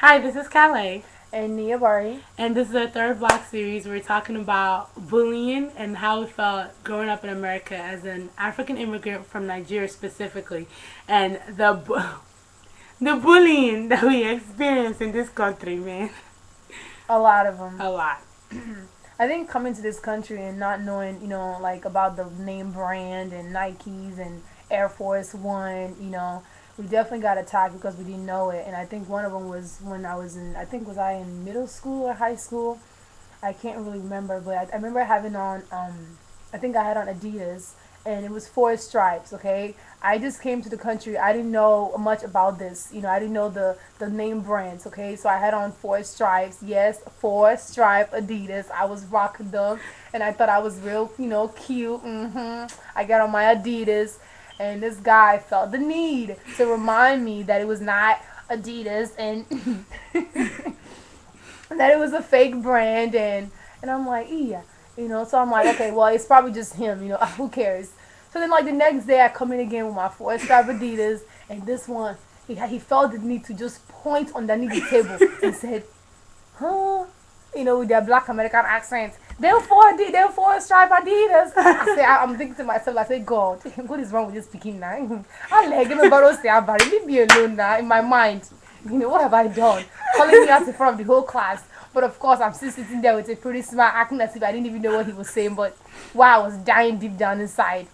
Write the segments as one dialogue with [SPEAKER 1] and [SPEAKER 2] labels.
[SPEAKER 1] Hi, this is Kalé,
[SPEAKER 2] And Niabari.
[SPEAKER 1] and this is our third block series. We're talking about bullying and how we felt growing up in America as an African immigrant from Nigeria specifically, and the bullying that we experience in this country, man.
[SPEAKER 2] A lot of them.
[SPEAKER 1] A lot.
[SPEAKER 2] I think coming to this country and not knowing, like about the name brand and Nikes and Air Force One, we definitely got attacked because we didn't know it. And I think one of them was when I was in, I think was I in middle school or high school? I can't really remember, but I remember having on, I think I had on ADIDAS, and it was four stripes. Okay, I just came to the country. I didn't know much about this. I didn't know the name brands. Okay, so I had on four stripes. Yes, four stripe ADIDAS. I was rocking them, and I thought I was real, cute. I got on my ADIDAS, and this guy felt the need to remind me that it was not ADIDAS and that it was a fake brand, and I'm like, yeah, so I'm like, okay, well, it's probably just him, who cares? So then, like, the next day I come in again with my four stripe Adidas, and this one, he felt the need to just point underneath the table and said, huh, with their black American accent, they're four stripe Adidas. I'm thinking to myself, I say, God, what is wrong with this speaking now? I'm like, give me borrow Niabari, leave me alone now, in my mind. What have I done? Calling me out in front of the whole class. But of course, I'm still sitting there with a pretty smile, acting as if I didn't even know what he was saying. But wow, I was dying deep down inside.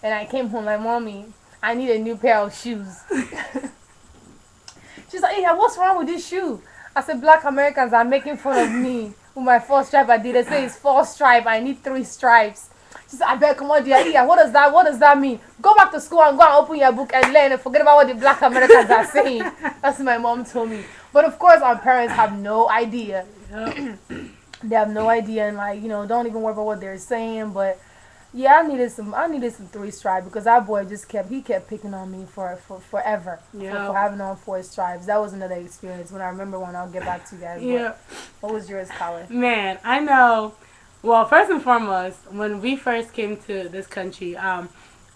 [SPEAKER 2] And I came home like, Mommy, I need a new pair of shoes. She's like, hey, what's wrong with this shoe? I said, Black Americans are making fun of me with my four stripe. I did. They say it's four stripe. I need three stripes. She said, I bet, come on, dear. Yeah, what does that mean? Go back to school and go and open your book and learn and forget about what the Black Americans are saying. That's what my mom told me. But of course, our parents have no idea. They have no idea, and like, don't even worry about what they're saying. But yeah, I needed some three stripe because that boy kept picking on me for forever for having on four stripes. That was another experience. When I remember one, I'll get back to you guys.
[SPEAKER 1] Yeah.
[SPEAKER 2] What was yours, Kalé?
[SPEAKER 1] Man, I know. Well, first and foremost, when we first came to this country,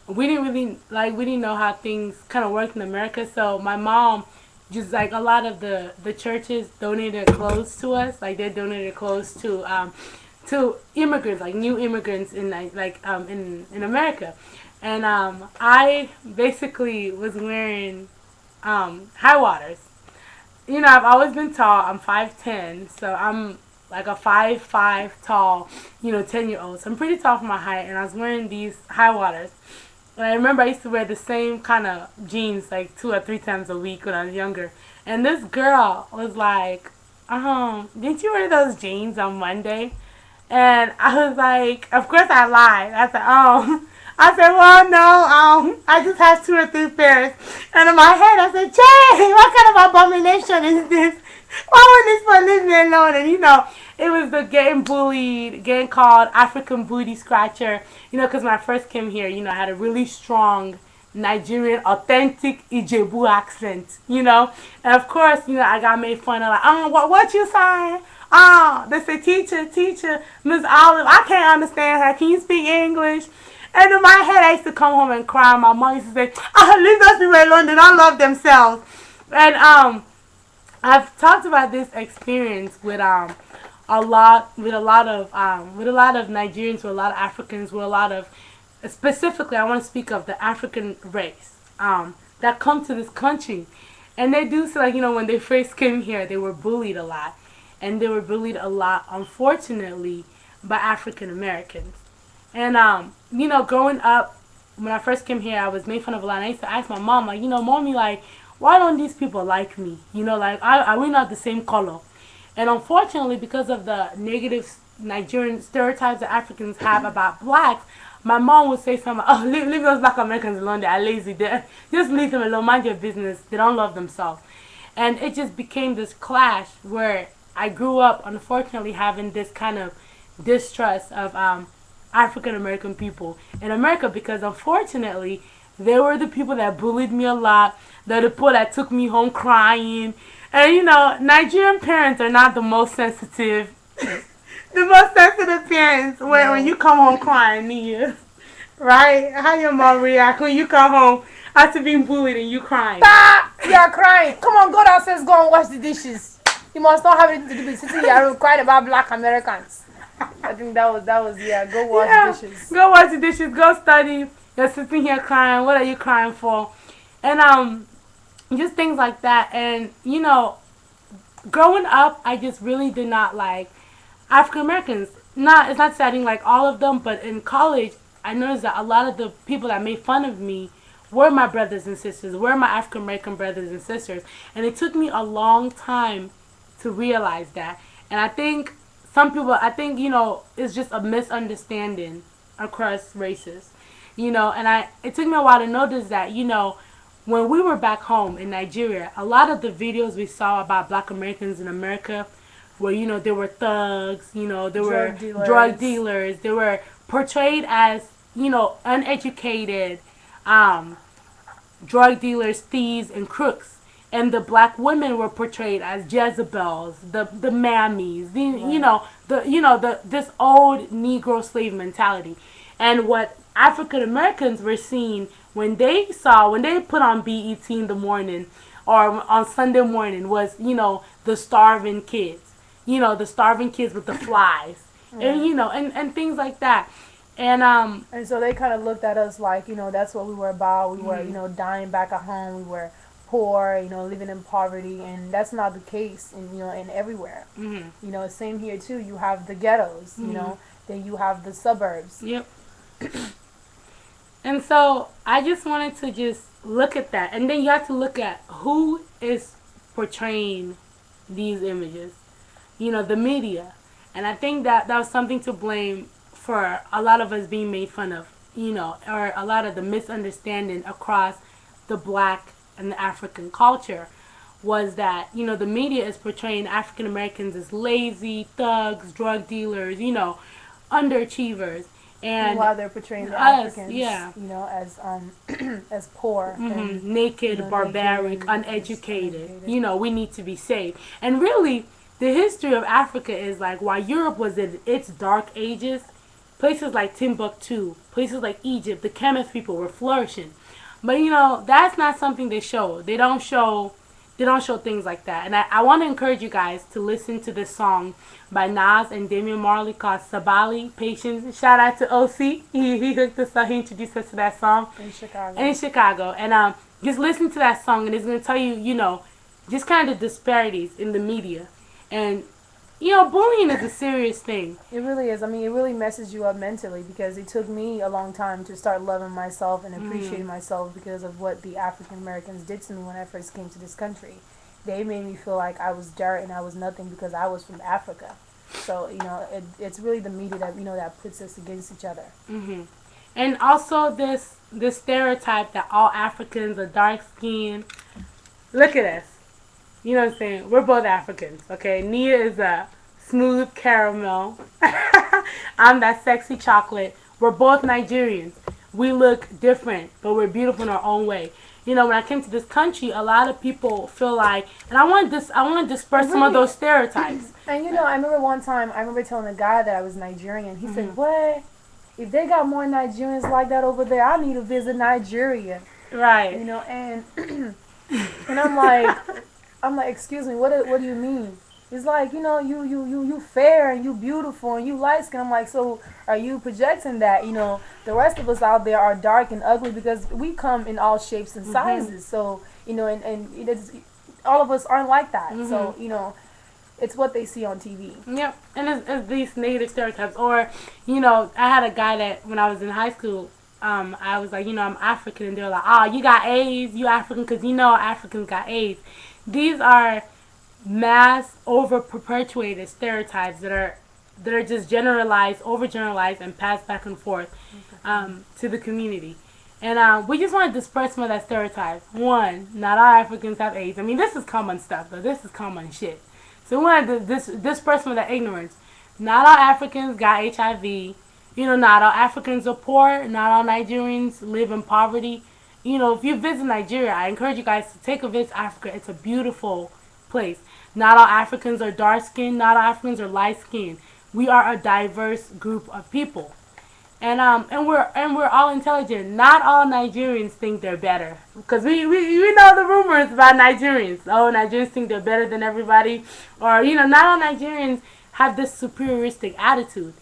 [SPEAKER 1] we didn't know how things kind of worked in America. So my mom, just like a lot of the churches donated clothes to us. Like they donated clothes to immigrants, like new immigrants in America. And I basically was wearing high waters. I've always been tall. I'm 5'10", so I'm like a 5'5" tall, 10-year-old. So I'm pretty tall for my height, and I was wearing these high waters. And I remember I used to wear the same kind of jeans like 2 or 3 times a week when I was younger. And this girl was like, didn't you wear those jeans on Monday? And I was like, of course I lied. I said, oh. I said, well, no, I just have 2 or 3 pairs. And in my head, I said, Jay, what kind of abomination is this? Why wouldn't this one leave me alone? And, it was the getting bullied, getting called African booty scratcher. Because when I first came here, I had a really strong Nigerian, authentic Ijebu accent, And, of course, I got made fun of, like, what you saying? Oh, they say, teacher, Miss Olive, I can't understand her. Can you speak English? And in my head, I used to come home and cry. My mom used to say, leave those people alone. They don't love themselves. And I've talked about this experience with a lot of Nigerians, with a lot of Africans, with a lot of, specifically, I want to speak of the African race that come to this country. And they do say, like, when they first came here, they were bullied a lot. And they were bullied a lot, unfortunately, by African Americans. And, growing up, when I first came here, I was made fun of a lot. And I used to ask my mom, like, Mommy, like, why don't these people like me? Like, are we not the same color? And unfortunately, because of the negative Nigerian stereotypes that Africans have about blacks, my mom would say something, leave those Black Americans alone. They are lazy. Just leave them alone. Mind your business. They don't love themselves. And it just became this clash where I grew up, unfortunately, having this kind of distrust of African American people in America, because unfortunately they were the people that bullied me a lot. They're the people that took me home crying. And Nigerian parents are not the most sensitive. The most sensitive parents when you come home crying, right? How your mom react when you come home? After being bullied and you crying.
[SPEAKER 2] Ah, you are crying. Come on, go downstairs, go and wash the dishes. You must not have anything to do with sitting here and crying about black Americans. I think that was yeah, go wash dishes.
[SPEAKER 1] Go wash the dishes, go study. You're sitting here crying. What are you crying for? And just things like that. And growing up, I just really did not like African Americans. It's not that I didn't like all of them, but in college, I noticed that a lot of the people that made fun of me were my brothers and sisters, were my African American brothers and sisters. And it took me a long time to realize that. And I think it's just a misunderstanding across races. And it took me a while to notice that, when we were back home in Nigeria, a lot of the videos we saw about black Americans in America where, they were thugs, they were drug dealers. They were portrayed as, uneducated drug dealers, thieves, and crooks. And the black women were portrayed as Jezebels, the mammies, this old Negro slave mentality. And what African Americans were seeing when they put on BET in the morning or on Sunday morning was, the starving kids. The starving kids with the flies. And and things like that. And
[SPEAKER 2] so they kind of looked at us like, that's what we were about. We were, dying back at home. We were poor, living in poverty, and that's not the case in everywhere. Same here too. You have the ghettos, then you have the suburbs.
[SPEAKER 1] Yep. And so I just wanted to just look at that, and then you have to look at who is portraying these images. The media, and I think that was something to blame for a lot of us being made fun of, or a lot of the misunderstanding across the black and the African culture was that, the media is portraying African Americans as lazy, thugs, drug dealers, underachievers. And
[SPEAKER 2] while they're portraying the Africans, as poor, and,
[SPEAKER 1] naked, barbaric, uneducated. We need to be saved. And really, the history of Africa is like, while Europe was in its dark ages, places like Timbuktu, places like Egypt, the Kemet people were flourishing. But that's not something they show. They don't show things like that. And I want to encourage you guys to listen to this song by Nas and Damian Marley called Sabali, Patience. Shout out to OC. He hooked us up. He introduced us to that song.
[SPEAKER 2] In Chicago.
[SPEAKER 1] And just listen to that song, and it's going to tell you, just kind of disparities in the media. And, bullying is a serious thing.
[SPEAKER 2] It really is. I mean, it really messes you up mentally, because it took me a long time to start loving myself and appreciating myself because of what the African Americans did to me when I first came to this country. They made me feel like I was dirt and I was nothing because I was from Africa. So, it's really the media that, that puts us against each other.
[SPEAKER 1] And also this stereotype that all Africans are dark-skinned. Look at us. You know what I'm saying? We're both Africans, okay? Nia is a smooth caramel. I'm that sexy chocolate. We're both Nigerians. We look different, but we're beautiful in our own way. When I came to this country, a lot of people feel like, and I want to disperse some of those stereotypes.
[SPEAKER 2] And I remember one time, telling a guy that I was Nigerian. He said, "What? If they got more Nigerians like that over there, I need to visit Nigeria."
[SPEAKER 1] Right.
[SPEAKER 2] And and I'm like, excuse me, what do you mean? It's like, you fair and you beautiful and you light skin. I'm like, so are you projecting that, the rest of us out there are dark and ugly because we come in all shapes and sizes. So, and it's, all of us aren't like that. So, it's what they see on TV.
[SPEAKER 1] Yep. And it's these negative stereotypes. Or, I had a guy that when I was in high school, I was like, I'm African. And they were like, oh, you got AIDS, you African, because Africans got AIDS. These are mass over-perpetuated stereotypes that are just generalized, overgeneralized, and passed back and forth to the community. And we just want to disperse some of that stereotype. One, not all Africans have AIDS. I mean, this is common stuff, though. This is common shit. So we want to disperse some of that ignorance. Not all Africans got HIV. Not all Africans are poor. Not all Nigerians live in poverty. If you visit Nigeria, I encourage you guys to take a visit to Africa. It's a beautiful place. Not all Africans are dark-skinned. Not all Africans are light-skinned. We are a diverse group of people. and we're all intelligent. Not all Nigerians think they're better, because we know the rumors about Nigerians. Oh, Nigerians think they're better than everybody, or not all Nigerians have this superioristic attitude.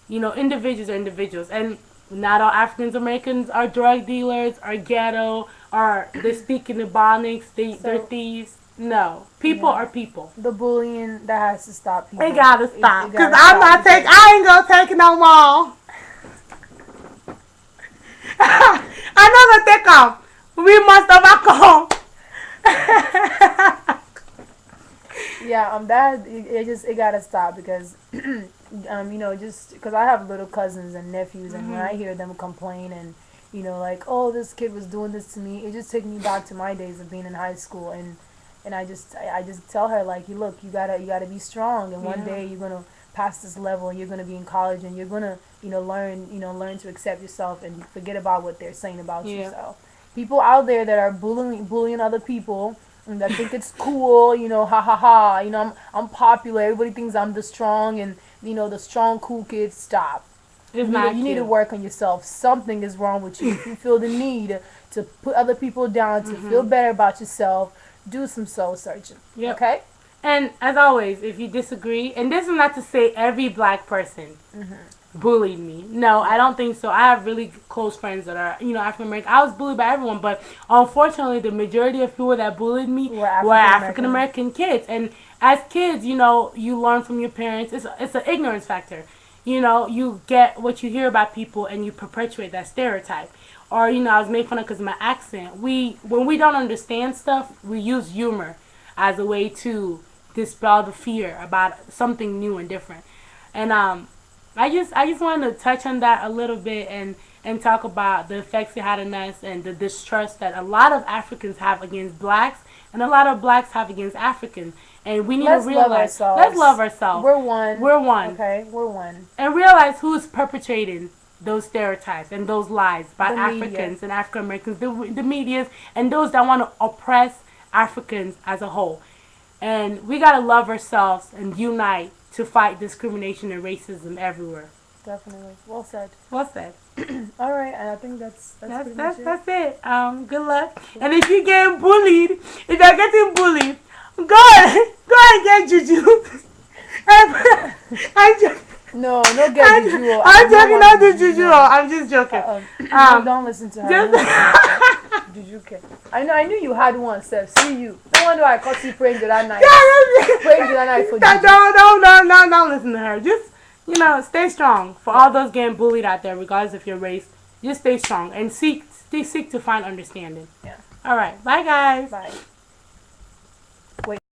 [SPEAKER 1] Individuals are individuals, and not all African Americans are drug dealers, are ghetto, or they speak in Ebonics, they're thieves. No, people are people.
[SPEAKER 2] The bullying that has to stop. People.
[SPEAKER 1] It gotta stop, because I ain't gonna take it no more. I'm not gonna take off. We must overcome.
[SPEAKER 2] Yeah, that it gotta stop, because just because I have little cousins and nephews, and when I hear them complain and like, oh, this kid was doing this to me, it just takes me back to my days of being in high school, and I just tell her, like, look, you gotta be strong, and one day you're gonna pass this level, and you're gonna be in college, and you're gonna learn to accept yourself and forget about what they're saying about you. So people out there that are bullying other people, and that think it's cool, ha ha ha, I'm popular, everybody thinks I'm the strong, and the strong cool kids, stop. You need to work on yourself. Something is wrong with you. If you feel the need to put other people down, to feel better about yourself, do some soul searching. Yep. Okay?
[SPEAKER 1] And as always, if you disagree, and this is not to say every black person bullied me. No, I don't think so. I have really close friends that are, African American. I was bullied by everyone, but unfortunately, the majority of people that bullied me were African American kids. And as kids, you learn from your parents. It's an ignorance factor. You get what you hear about people, and you perpetuate that stereotype. Or, I was made fun of because of my accent. When we don't understand stuff, we use humor as a way to dispel the fear about something new and different. And I just wanted to touch on that a little bit and talk about the effects it had on us, and the distrust that a lot of Africans have against blacks, and a lot of blacks have against Africans. And we need to realize, let's love ourselves.
[SPEAKER 2] We're one.
[SPEAKER 1] We're one.
[SPEAKER 2] Okay, we're one.
[SPEAKER 1] And realize who's perpetrating those stereotypes and those lies by Africans and African Americans, the medias, and those that want to oppress Africans as a whole. And we gotta love ourselves and unite to fight discrimination and racism everywhere.
[SPEAKER 2] Definitely. Well said.
[SPEAKER 1] Well said.
[SPEAKER 2] All right, and I think that's
[SPEAKER 1] it. Good luck. And if you're getting bullied, if you're getting bullied, go and get juju. I'm joking.
[SPEAKER 2] No get juju.
[SPEAKER 1] I'm joking. Not the juju. I'm just joking.
[SPEAKER 2] Don't listen to her. Juju. I knew you had one, Seth. See you. No wonder I caught you praying to that night. Praying to that night for juju.
[SPEAKER 1] Don't listen to her. Just stay strong. For all those getting bullied out there, regardless of your race, just stay strong and seek to find understanding.
[SPEAKER 2] Yeah.
[SPEAKER 1] All right. Bye, guys.
[SPEAKER 2] Bye.